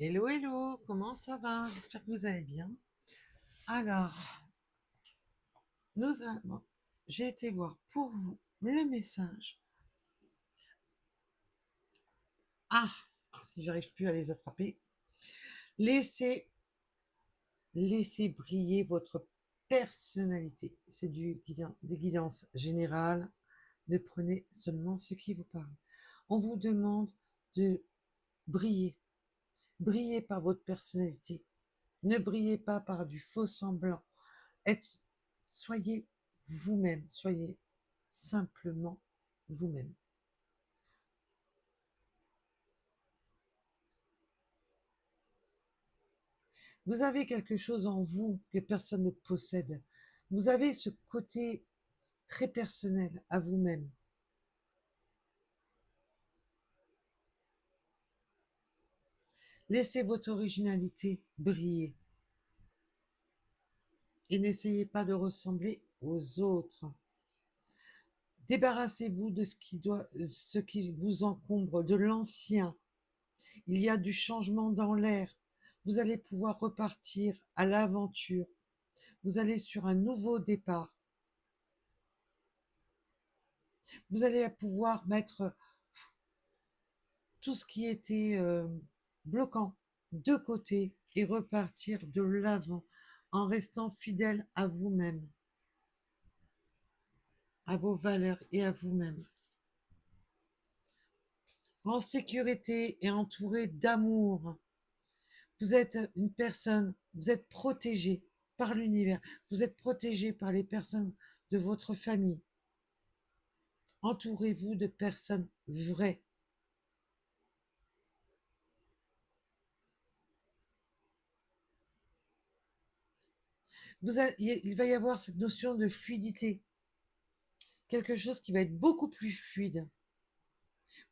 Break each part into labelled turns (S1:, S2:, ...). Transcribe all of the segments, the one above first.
S1: Hello, hello, comment ça va? J'espère que vous allez bien. Alors, j'ai été voir pour vous le message. Ah, si j'arrive plus à les attraper. Laissez, laissez briller votre personnalité. C'est des guidances générales. Ne prenez seulement ce qui vous parle. On vous demande de briller. Brillez par votre personnalité. Ne brillez pas par du faux semblant. Soyez vous-même, soyez simplement vous-même. Vous avez quelque chose en vous que personne ne possède. Vous avez ce côté très personnel à vous-même. Laissez votre originalité briller et n'essayez pas de ressembler aux autres. Débarrassez-vous de ce qui vous encombre, de l'ancien. Il y a du changement dans l'air. Vous allez pouvoir repartir à l'aventure. Vous allez sur un nouveau départ. Vous allez pouvoir mettre tout ce qui était bloquant de côté et repartir de l'avant en restant fidèle à vous-même, à vos valeurs et à vous-même. En sécurité et entouré d'amour. Vous êtes une personne, vous êtes protégé par l'univers, vous êtes protégé par les personnes de votre famille. Entourez-vous de personnes vraies. Il va y avoir cette notion de fluidité, quelque chose qui va être beaucoup plus fluide.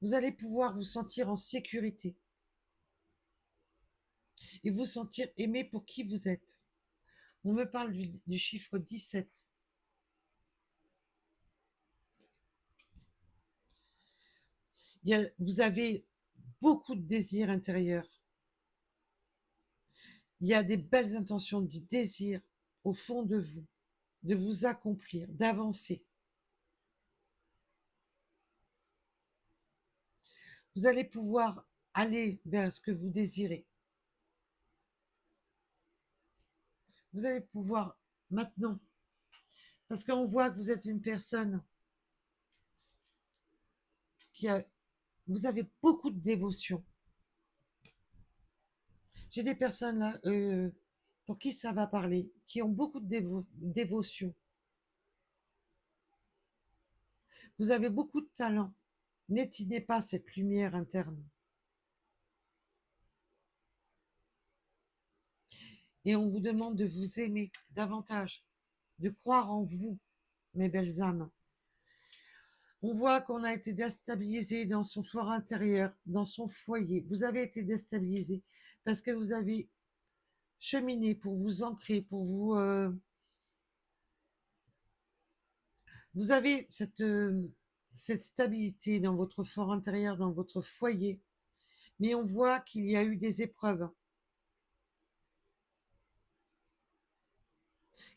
S1: Vous allez pouvoir vous sentir en sécurité et vous sentir aimé pour qui vous êtes. On me parle du chiffre 17. Vous avez beaucoup de désirs intérieurs. Il y a des belles intentions, du désir au fond de vous accomplir, d'avancer. Vous allez pouvoir aller vers ce que vous désirez. Vous allez pouvoir maintenant, parce qu'on voit que vous êtes une personne qui a, vous avez beaucoup de dévotion. J'ai des personnes là pour qui ça va parler, qui ont beaucoup de dévotion. Vous avez beaucoup de talent. N'éteignez pas cette lumière interne. Et on vous demande de vous aimer davantage, de croire en vous, mes belles âmes. On voit qu'on a été déstabilisé dans son fort intérieur, dans son foyer. Vous avez été déstabilisé parce que vous avez cheminé pour vous ancrer, pour vous... vous avez cette stabilité dans votre fort intérieur, dans votre foyer. Mais on voit qu'il y a eu des épreuves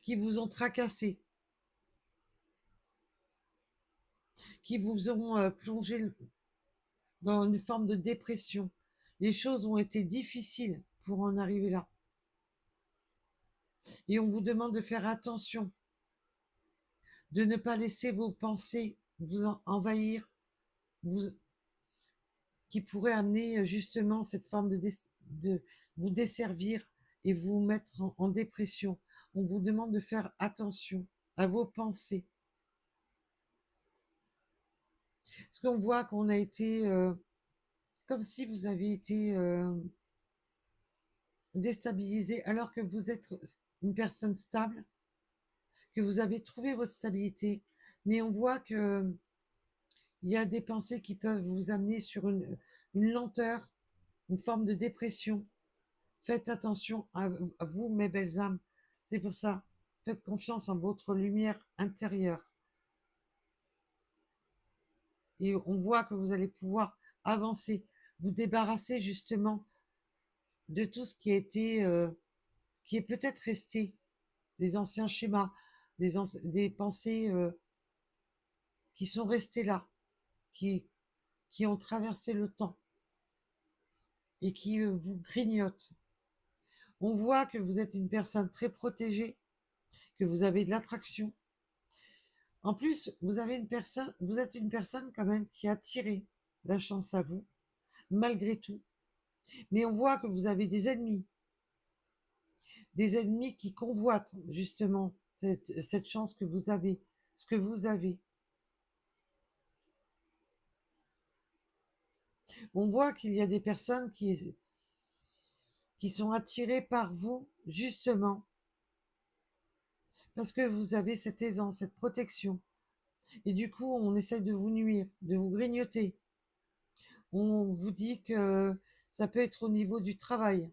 S1: qui vous ont tracassé, qui vous ont plongé dans une forme de dépression. Les choses ont été difficiles pour en arriver là. Et on vous demande de faire attention, de ne pas laisser vos pensées vous envahir, vous, qui pourraient amener justement cette forme de vous desservir et vous mettre en dépression. On vous demande de faire attention à vos pensées. Parce qu'on voit qu'on a été, comme si vous avez été déstabilisé alors que vous êtes une personne stable, que vous avez trouvé votre stabilité, mais on voit que il y a des pensées qui peuvent vous amener sur une lenteur, une forme de dépression. Faites attention à vous, mes belles âmes. C'est pour ça, faites confiance en votre lumière intérieure. Et on voit que vous allez pouvoir avancer, vous débarrasser justement de tout ce qui a été, qui est peut-être resté, des anciens schémas, des pensées qui sont restées là, qui, qui ont traversé le temps et qui vous grignotent. On voit que vous êtes une personne très protégée, que vous avez de l'attraction. En plus, vous êtes une personne quand même qui a attiré la chance à vous, malgré tout. Mais on voit que vous avez des ennemis qui convoitent justement cette chance que vous avez, ce que vous avez. On voit qu'il y a des personnes qui sont attirées par vous justement parce que vous avez cette aisance, cette protection. Et du coup, on essaie de vous nuire, de vous grignoter. On vous dit que ça peut être au niveau du travail.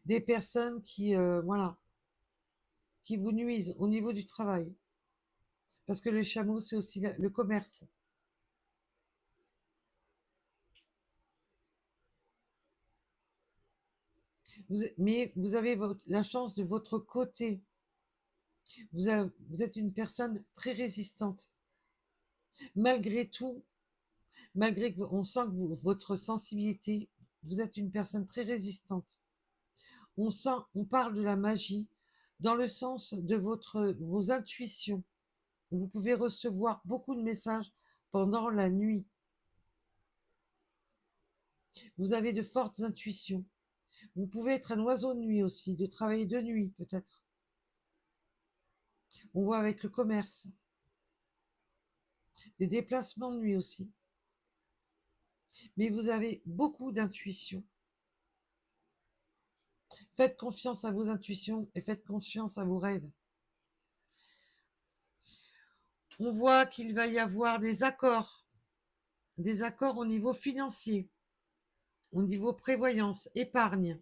S1: Des personnes qui, voilà, qui vous nuisent au niveau du travail. Parce que le chameau, c'est aussi le commerce. Mais vous avez la chance de votre côté. Vous êtes une personne très résistante. Malgré tout, malgré qu'on sent que votre sensibilité, vous êtes une personne très résistante. On parle de la magie dans le sens de vos intuitions. Vous pouvez recevoir beaucoup de messages pendant la nuit. Vous avez de fortes intuitions. Vous pouvez être un oiseau de nuit aussi, de travailler de nuit peut-être. On voit avec le commerce. Des déplacements de nuit aussi. Mais vous avez beaucoup d'intuition. Faites confiance à vos intuitions et faites confiance à vos rêves. On voit qu'il va y avoir des accords au niveau financier, au niveau prévoyance, épargne.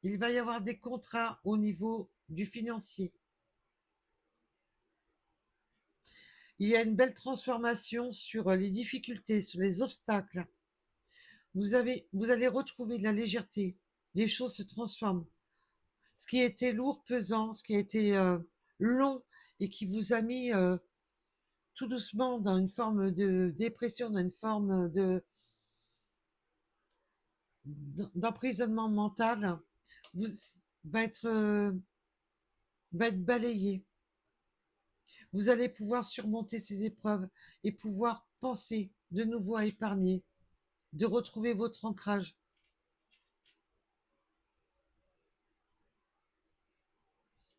S1: Il va y avoir des contrats au niveau du financier. Il y a une belle transformation sur les difficultés, sur les obstacles. Vous allez retrouver de la légèreté. Les choses se transforment. Ce qui était lourd, pesant, ce qui a été long et qui vous a mis tout doucement dans une forme de dépression, dans une forme d'emprisonnement mental, vous, va être balayé. Vous allez pouvoir surmonter ces épreuves et pouvoir penser de nouveau à épargner, de retrouver votre ancrage.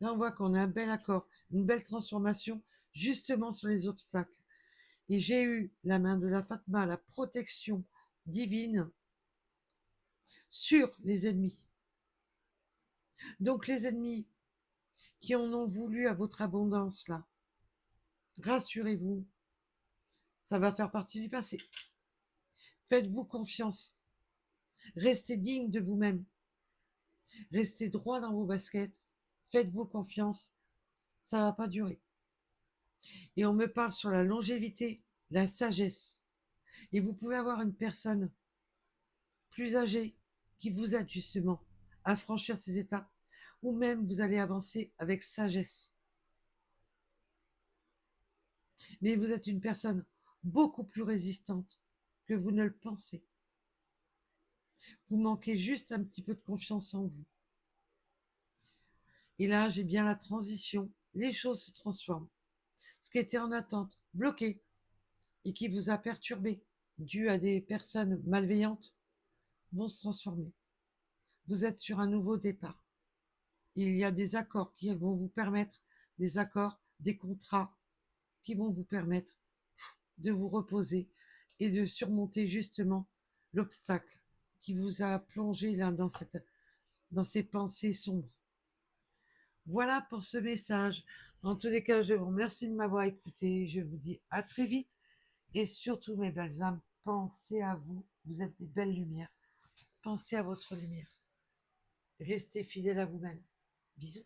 S1: Là, on voit qu'on a un bel accord, une belle transformation justement sur les obstacles. Et j'ai eu la main de la Fatma, la protection divine sur les ennemis. Donc les ennemis qui en ont voulu à votre abondance là, rassurez-vous, ça va faire partie du passé. Faites-vous confiance. Restez digne de vous-même. Restez droit dans vos baskets. Faites-vous confiance. Ça ne va pas durer. Et on me parle sur la longévité, la sagesse. Et vous pouvez avoir une personne plus âgée qui vous aide justement à franchir ces étapes. Ou même vous allez avancer avec sagesse. Mais vous êtes une personne beaucoup plus résistante que vous ne le pensez. Vous manquez juste un petit peu de confiance en vous. Et là, j'ai bien la transition. Les choses se transforment. Ce qui était en attente, bloqué, et qui vous a perturbé, dû à des personnes malveillantes, vont se transformer. Vous êtes sur un nouveau départ. Il y a des accords qui vont vous permettre, des accords, des contrats qui vont vous permettre de vous reposer et de surmonter justement l'obstacle qui vous a plongé là dans ces pensées sombres. Voilà pour ce message. En tous les cas, je vous remercie de m'avoir écouté. Je vous dis à très vite. Et surtout, mes belles âmes, pensez à vous. Vous êtes des belles lumières. Pensez à votre lumière. Restez fidèles à vous-même. Bisous.